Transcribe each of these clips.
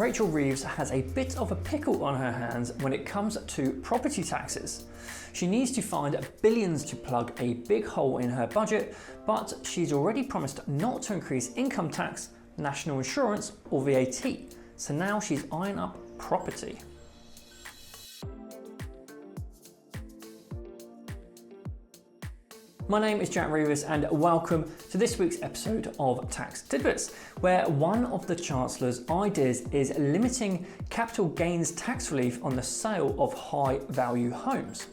Rachel Reeves has a bit of a pickle on her hands when it comes to property taxes. She needs to find billions to plug a big hole in her budget, but she's already promised not to increase income tax, national insurance or VAT, so now she's eyeing up property. My name is Jack Reeves and welcome to this week's episode of Tax Tidbits, where one of the Chancellor's ideas is limiting capital gains tax relief on the sale of high value homes.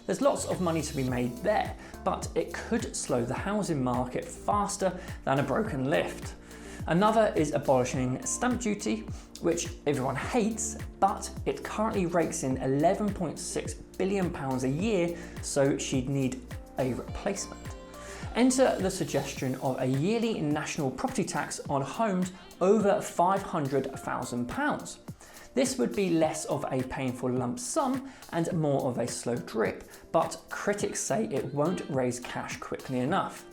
There's lots of money to be made there, but it could slow the housing market faster than a broken lift. Another is abolishing stamp duty, which everyone hates, but it currently rakes in £11.6 billion a year, so she'd need a replacement. Enter the suggestion of a yearly national property tax on homes over £500,000. This would be less of a painful lump sum and more of a slow drip, but critics say it won't raise cash quickly enough.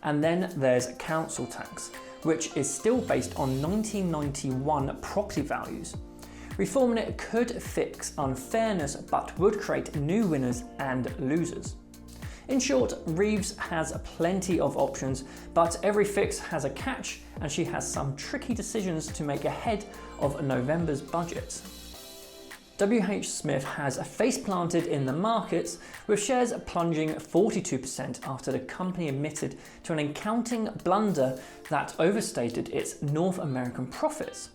And then there's council tax, which is still based on 1991 property values. Reforming it could fix unfairness, but would create new winners and losers. In short, Reeves has plenty of options, but every fix has a catch, and she has some tricky decisions to make ahead of November's budget. WH Smith has a face planted in the markets, with shares plunging 42% after the company admitted to an accounting blunder that overstated its North American profits.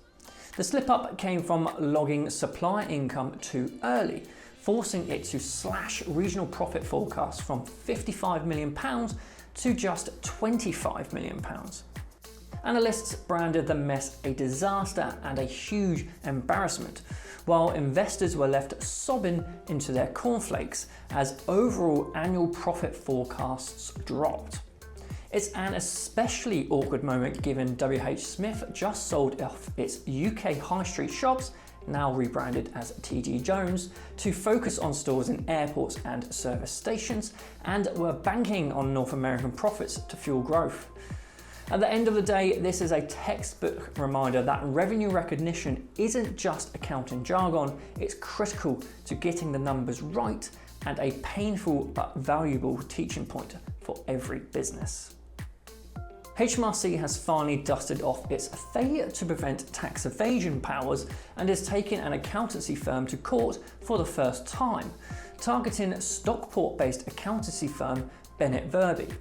The slip-up came from logging supply income too early, forcing it to slash regional profit forecasts from £55 million to just £25 million. Analysts branded the mess a disaster and a huge embarrassment, while investors were left sobbing into their cornflakes as overall annual profit forecasts dropped. It's an especially awkward moment given WH Smith just sold off its UK high street shops, now rebranded as TG Jones, to focus on stores in airports and service stations, and were banking on North American profits to fuel growth. At the end of the day, this is a textbook reminder that revenue recognition isn't just accounting jargon, it's critical to getting the numbers right and a painful but valuable teaching point for every business. HMRC has finally dusted off its failure to prevent tax evasion powers and is taking an accountancy firm to court for the first time, targeting Stockport-based accountancy firm Bennett Verby.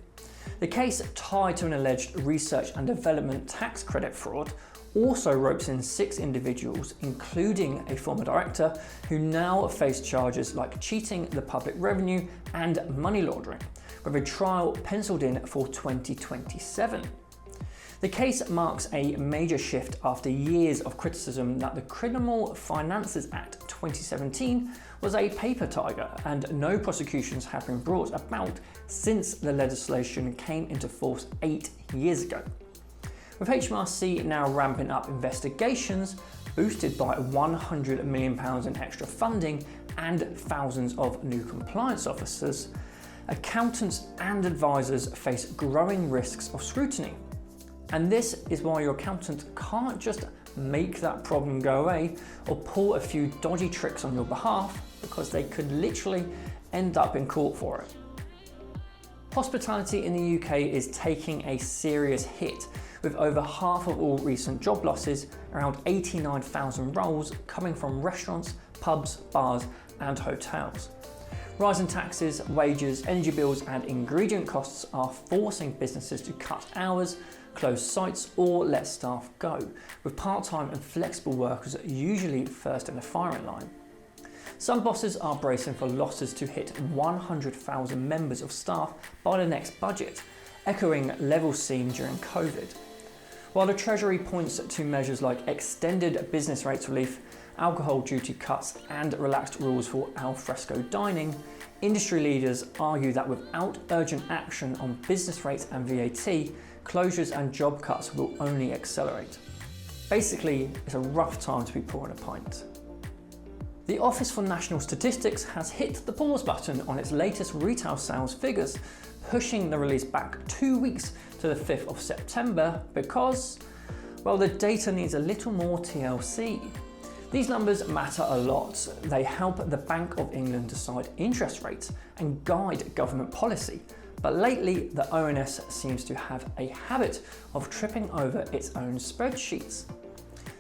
The case, tied to an alleged research and development tax credit fraud, also ropes in 6 individuals, including a former director, who now face charges like cheating the public revenue and money laundering, with a trial penciled in for 2027. The case marks a major shift after years of criticism that the Criminal Finances Act 2017 was a paper tiger, and no prosecutions have been brought about since the legislation came into force 8 years ago. With HMRC now ramping up investigations, boosted by £100 million in extra funding and thousands of new compliance officers, accountants and advisors face growing risks of scrutiny. And this is why your accountant can't just make that problem go away or pull a few dodgy tricks on your behalf, because they could literally end up in court for it. Hospitality in the UK is taking a serious hit, with over half of all recent job losses, around 89,000 roles, coming from restaurants, pubs, bars and hotels. Rising taxes, wages, energy bills and ingredient costs are forcing businesses to cut hours, close sites or let staff go, with part-time and flexible workers usually first in the firing line. Some bosses are bracing for losses to hit 100,000 members of staff by the next budget, echoing levels seen during COVID. While the Treasury points to measures like extended business rates relief, alcohol duty cuts and relaxed rules for al fresco dining, industry leaders argue that without urgent action on business rates and VAT, closures and job cuts will only accelerate. Basically, it's a rough time to be pouring a pint. The Office for National Statistics has hit the pause button on its latest retail sales figures, pushing the release back 2 weeks to the 5th of September because, Well, the data needs a little more TLC. These numbers matter a lot. They help the Bank of England decide interest rates and guide government policy. But lately, the ONS seems to have a habit of tripping over its own spreadsheets.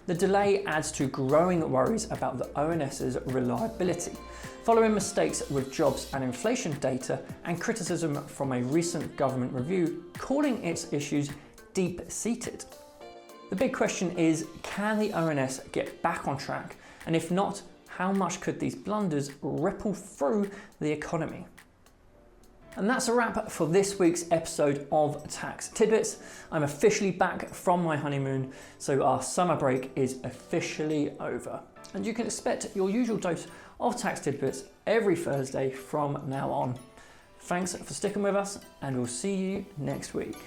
The delay adds to growing worries about the ONS's reliability, following mistakes with jobs and inflation data and criticism from a recent government review calling its issues deep-seated. The big question is, can the ONS get back on track? And if not, how much could these blunders ripple through the economy? And that's a wrap for this week's episode of Tax Tidbits. I'm officially back from my honeymoon, so our summer break is officially over. And you can expect your usual dose of Tax Tidbits every Thursday from now on. Thanks for sticking with us, and we'll see you next week.